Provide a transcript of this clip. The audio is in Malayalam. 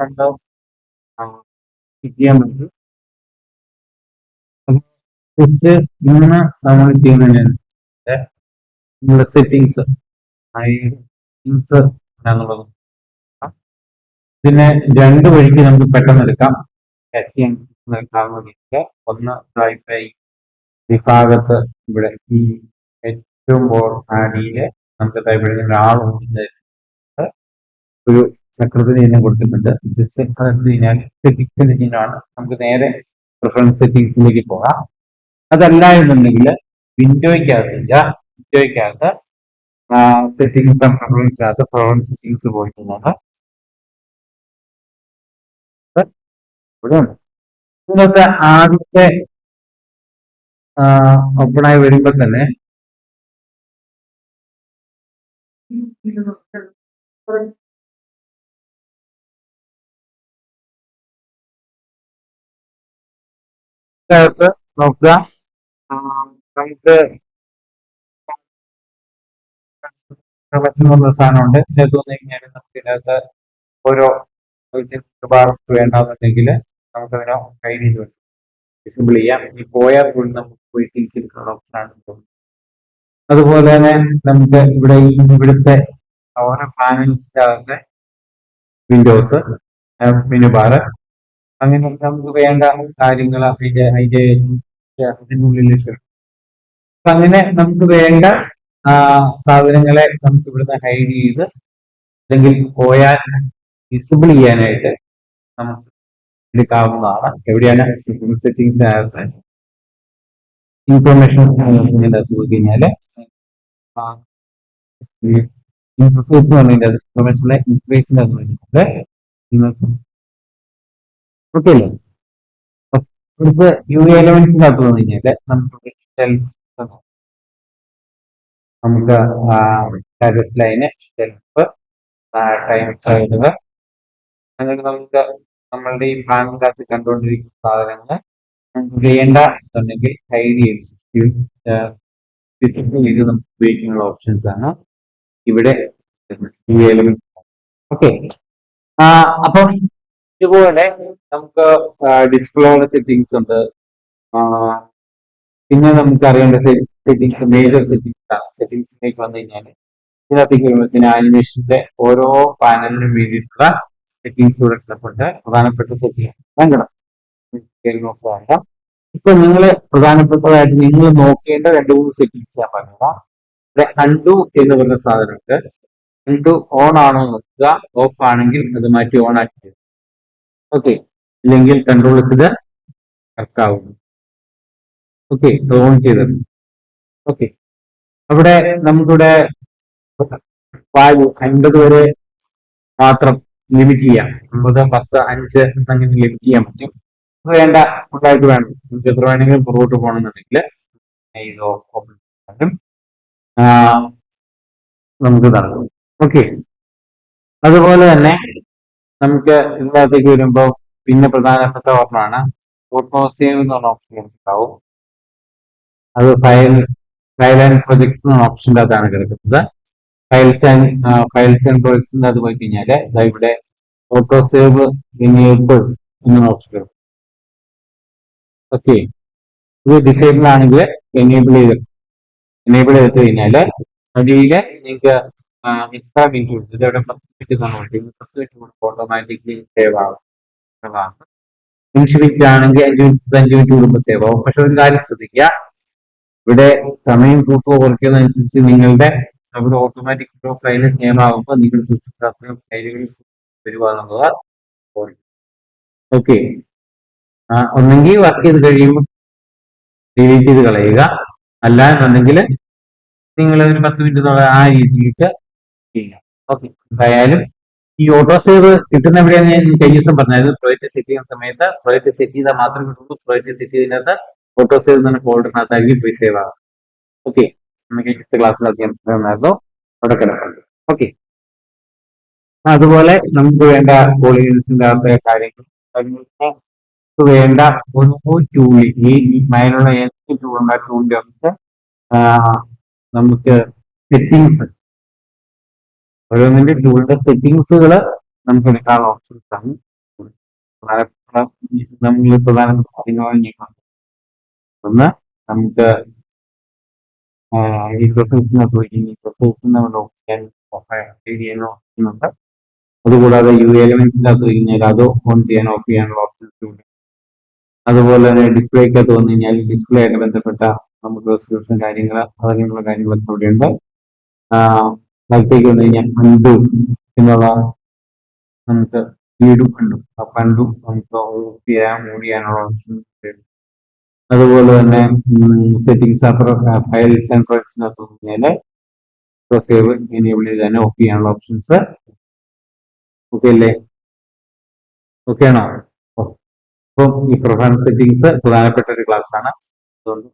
കണ്ടോ ചെയ്യാൻ പറ്റും. ജസ്റ്റ് ഇന്ന് നമ്മൾ ചെയ്യുന്നതിന് നമ്മുടെ സെറ്റിങ്സ് സെറ്റിങ്സ് എന്നുള്ളത് പിന്നെ രണ്ട് വഴിക്ക് നമുക്ക് പെട്ടെന്ന് എടുക്കാം. ഒന്ന് ഈ വിഭാഗത്ത് ഇവിടെ ഈ ഏറ്റവും അടിയില് നമുക്ക് ഇവിടെ ഒരാളുണ്ട് ഒരു ചക്രത്തിന് ചിഹ്നം കൊടുത്തിട്ടുണ്ട്. ജസ്റ്റ് അതെടുത്ത് കഴിഞ്ഞാൽ സെറ്റിംഗ്സിന്റെ ചിഹ്നമാണ്. നമുക്ക് നേരെ പ്രിഫറൻസ് സെറ്റിംഗ്സിലേക്ക് പോകാം. അതല്ല എന്നുണ്ടെങ്കിൽ വിൻഡോയ്ക്കകത്ത് സെറ്റിംഗ്സ് ആൻഡ് പ്രിഫറൻസ് സെറ്റിംഗ്സ് പോയിട്ടുള്ളത് ഇവിടെ ഉണ്ട്. ഇന്നത്തെ ആദ്യത്തെ ഓപ്പണായി വരുമ്പോ തന്നെ നോക്കുക, നമുക്ക് സാധനമുണ്ട്. ഇതിനകത്ത് വന്നു കഴിഞ്ഞാൽ നമുക്ക് ഇതിനകത്ത് ഓരോ വേണ്ടെന്നുണ്ടെങ്കിൽ നമുക്ക് അതിനെ ഹൈഡ് ചെയ്ത് വെക്കാം, വിസിബിൾ ചെയ്യാം. ഈ പോയാൽ പോലും നമുക്ക് പോയി തിരിച്ചെടുക്കുന്ന ഓപ്ഷനാണ്. അതുപോലെ തന്നെ നമുക്ക് ഇവിടെ ഇവിടുത്തെ ഓരോ പാനൽസിന്റെ വിൻഡോസ് മെനു ബാർ അങ്ങനെ നമുക്ക് വേണ്ട കാര്യങ്ങൾ അതിനുള്ളിൽ അങ്ങനെ നമുക്ക് വേണ്ട സാധനങ്ങളെ നമുക്ക് ഇവിടുന്ന് ഹൈഡ് ചെയ്ത് അല്ലെങ്കിൽ പോയാൽ വിസിബിൾ ചെയ്യാനായിട്ട് നമുക്ക് എടുക്കാവുന്നതാണ്. എവിടെയാണ് സെറ്റിംഗ്സ് ഇൻഫർമേഷൻ പോയി കഴിഞ്ഞാല് ഇൻഫർമേഷനിലെ ഇൻഫർമേഷൻ ഓക്കെ അല്ലേ? നമുക്ക് യു എലമെന്റ്സിനകത്ത് വന്നു കഴിഞ്ഞാല് നമുക്ക് സ്റ്റാറ്റസ് ലൈന്, ഷെൽഫ്, ടൈം സൈഡുകൾ അങ്ങനെ നമുക്ക് നമ്മളുടെ ഈ പ്ലാനിനകത്ത് കണ്ടുകൊണ്ടിരിക്കുന്ന സാധനങ്ങൾ നമുക്ക് വേണ്ട എന്നുണ്ടെങ്കിൽ ഹൈഡ് ചെയ്ത് നമുക്ക് ഉപയോഗിക്കാനുള്ള ഓപ്ഷൻസ് ആണ് ഇവിടെ യു എലമെന്റ്. ഓക്കെ, അപ്പം ഇതുപോലെ നമുക്ക് ഡിസ്പ്ലേയുടെ സെറ്റിംഗ്സ് ഉണ്ട്. പിന്നെ നമുക്ക് അറിയേണ്ട സെറ്റിംഗ്സ് മേജർ സെറ്റിംഗ്സിലേക്ക് വന്നു കഴിഞ്ഞാൽ ഇതിനകത്തേക്ക് വരുമ്പോഴത്തേന് ആനിമേഷന്റെ ഓരോ പാനലിനും വേണ്ടിയിട്ടുള്ള സെറ്റിംഗ്സ് ഇവിടെ കിടപ്പുണ്ട്. പ്രധാനപ്പെട്ട സെറ്റിംഗ് വേണ്ടണം. ഇപ്പൊ നിങ്ങൾ പ്രധാനപ്പെട്ടതായിട്ട് നിങ്ങൾ നോക്കേണ്ട 2-3 സെറ്റിംഗ്സ് ഞാൻ പറഞ്ഞതാണ്. ഇവിടെ അൺഡു എന്ന് പറഞ്ഞ സാധനമുണ്ട്. അൺഡു ഓൺ ആണോ നോക്കുക, ഓഫ് ആണെങ്കിൽ അത് മാറ്റി ഓൺ ആക്കി. ഓക്കെ, ഇല്ലെങ്കിൽ കൺട്രോൾസ് ഇത് വർക്കാവുന്നു. ഓക്കെ, ഓൺ ചെയ്തത്. ഓക്കെ, അവിടെ നമുക്കിവിടെ വാല്യൂ 50 വരെ മാത്രം ലിമിറ്റ് ചെയ്യാം. 9, 10, 5 അങ്ങനെ ലിമിറ്റ് ചെയ്യാൻ പറ്റും. വേണ്ട ഉണ്ടായിട്ട് വേണം. നമുക്ക് എത്ര വേണമെങ്കിലും പുറകോട്ട് പോകണമെന്നുണ്ടെങ്കിൽ ഇത് ഓപ്പൺ നമുക്ക് നടക്കും. ഓക്കെ, അതുപോലെ തന്നെ നമുക്ക് ഇതിനകത്തേക്ക് വരുമ്പോൾ പിന്നെ പ്രധാനപ്പെട്ട ഓപ്ഷനാണ് ഓട്ടോ സേവ് എന്ന് പറഞ്ഞ ഓപ്ഷൻ ഉണ്ടാവും. അത് ഫയൽ ആൻഡ് പ്രൊജക്ട്സ് എന്ന ഓപ്ഷൻ്റെ അകത്താണ് കിടക്കുന്നത്. ഫയൽസ് ആൻഡ് പ്രൊജക്ട്സിന്റെ അത് പോയി കഴിഞ്ഞാല് ഇവിടെ ഓട്ടോ സേവ് എനേബിൾ എന്ന ഓപ്ഷൻ. ഓക്കെ, ഇത് ഡിസേബിൾ ആണെങ്കിൽ എനേബിൾ ചെയ്തിട്ട് കഴിഞ്ഞാല് അടിയില് നിങ്ങൾക്ക് എക്സ്ട്രാ മിനിറ്റ് കൊടുത്തു ഇതവിടെ 10 മിനിറ്റ് തന്നിട്ട് 10 മിനിറ്റ് കൊടുക്കുമ്പോൾ ഓട്ടോമാറ്റിക്കലി സേവ് ആവും. 5 മിനിറ്റ് ആണെങ്കിൽ 5 മിനിറ്റ് കൂടുമ്പോൾ സേവ് ആവും. പക്ഷെ ഒരു കാര്യം ശ്രദ്ധിക്കുക, ഇവിടെ സമയം കൂട്ടുകയോ കുറയ്ക്കുകയോ അനുസരിച്ച് നിങ്ങളുടെ അവിടെ ഓട്ടോമാറ്റിക് ഫയൽ സേവ് ആകുമ്പോൾ നിങ്ങൾ ഫയലുകൾ വരിക എന്നുള്ളത്. ഓക്കെ, ഒന്നെങ്കിൽ വർക്ക് ചെയ്ത് കഴിയുമ്പോൾ ഡിലീറ്റ് ചെയ്ത് കളയുക, അല്ല എന്നുണ്ടെങ്കിൽ നിങ്ങൾ ഒരു 10 മിനിറ്റ് ആ രീതിയിലേക്ക് ചെയ്യുക. ഓക്കെ, എന്തായാലും ഈ ഓട്ടോ സേവ് കിട്ടുന്ന എവിടെയാണ് ഞാൻ കഴിഞ്ഞ ദിവസം പറഞ്ഞായിരുന്നു. പ്രോജക്റ്റ് സെറ്റ് ചെയ്യുന്ന സമയത്ത് പ്രോജക്റ്റ് സെറ്റ് ചെയ്താൽ മാത്രമേ കിട്ടുള്ളൂ. പ്രോജക്റ്റ് സെറ്റ് ചെയ്തതിനകത്ത് ഓട്ടോ സേവ് എന്ന ഫോൾഡറിനകത്തായിരിക്കും പോയി സേവ് ആകും. ഓക്കെ, നമുക്ക് അടുത്ത ക്ലാസ്സിലൊക്കെ ഉണ്ടായിരുന്നു അവിടെ കിടപ്പുണ്ട്. ഓക്കെ, അതുപോലെ നമുക്ക് വേണ്ട പോളിഗൺസിന്റെ അകത്തെ കാര്യങ്ങൾ വേണ്ട ഒരു ടൂൾ, ഈ മേലുള്ള ഏതൊക്കെ ടൂളുണ്ട് ആ ടൂളിന്റെ ഒക്കെ നമുക്ക് സെറ്റിംഗ്സ്, ഓരോന്നിന്റെ ടൂളിന്റെ സെറ്റിംഗ്സുകൾ നമുക്ക് എടുക്കാനുള്ള ഓപ്ഷൻസ് ആണ്. നമ്മൾ പ്രധാനപ്പെട്ട കാര്യങ്ങൾ നീക്കണം. ഒന്ന് നമുക്ക് ഈ പ്രിഫറൻസിനകത്ത് നമ്മൾ നോക്കുന്നുണ്ട്. അതുകൂടാതെ എലിമെന്റ്സിനകത്ത് കഴിഞ്ഞാൽ അത് ഓൺ ചെയ്യാൻ ഓഫ് ചെയ്യാനുള്ള ഓപ്ഷൻസ് ഉണ്ട്. അതുപോലെ തന്നെ ഡിസ്പ്ലേക്കകത്ത് വന്നു കഴിഞ്ഞാൽ ഡിസ്പ്ലേ ആയിട്ട് ബന്ധപ്പെട്ട നമുക്ക് റെസൊല്യൂഷൻ കാര്യങ്ങൾ അങ്ങനെയുള്ള കാര്യങ്ങളൊക്കെ ഇവിടെയുണ്ട്. അതിലേക്ക് വന്നു കഴിഞ്ഞാൽ അൺഡു എന്നുള്ള നമുക്ക് സ്പീഡും കണ്ടു. ആ കണ്ടു നമുക്ക് ഓഫ് ചെയ്യാൻ മൂവ് ചെയ്യാനുള്ള ഓപ്ഷൻ. അതുപോലെ തന്നെ സെറ്റിംഗ്സ് ഫയൽസ് ആൻഡ് പ്രൊജക്ട്സിനകത്ത് കഴിഞ്ഞാൽ സേവ് എനേബിൾ ചെയ്ത് തന്നെ ഓഫ് ചെയ്യാനുള്ള ഓപ്ഷൻസ്. ഓക്കെ അല്ലേ? ഓക്കെ ആണോ? അപ്പം ഈ പ്രൊഫൈൽ സെറ്റിംഗ്സ് പ്രധാനപ്പെട്ട ഒരു ക്ലാസ് ആണ്. അതുകൊണ്ട്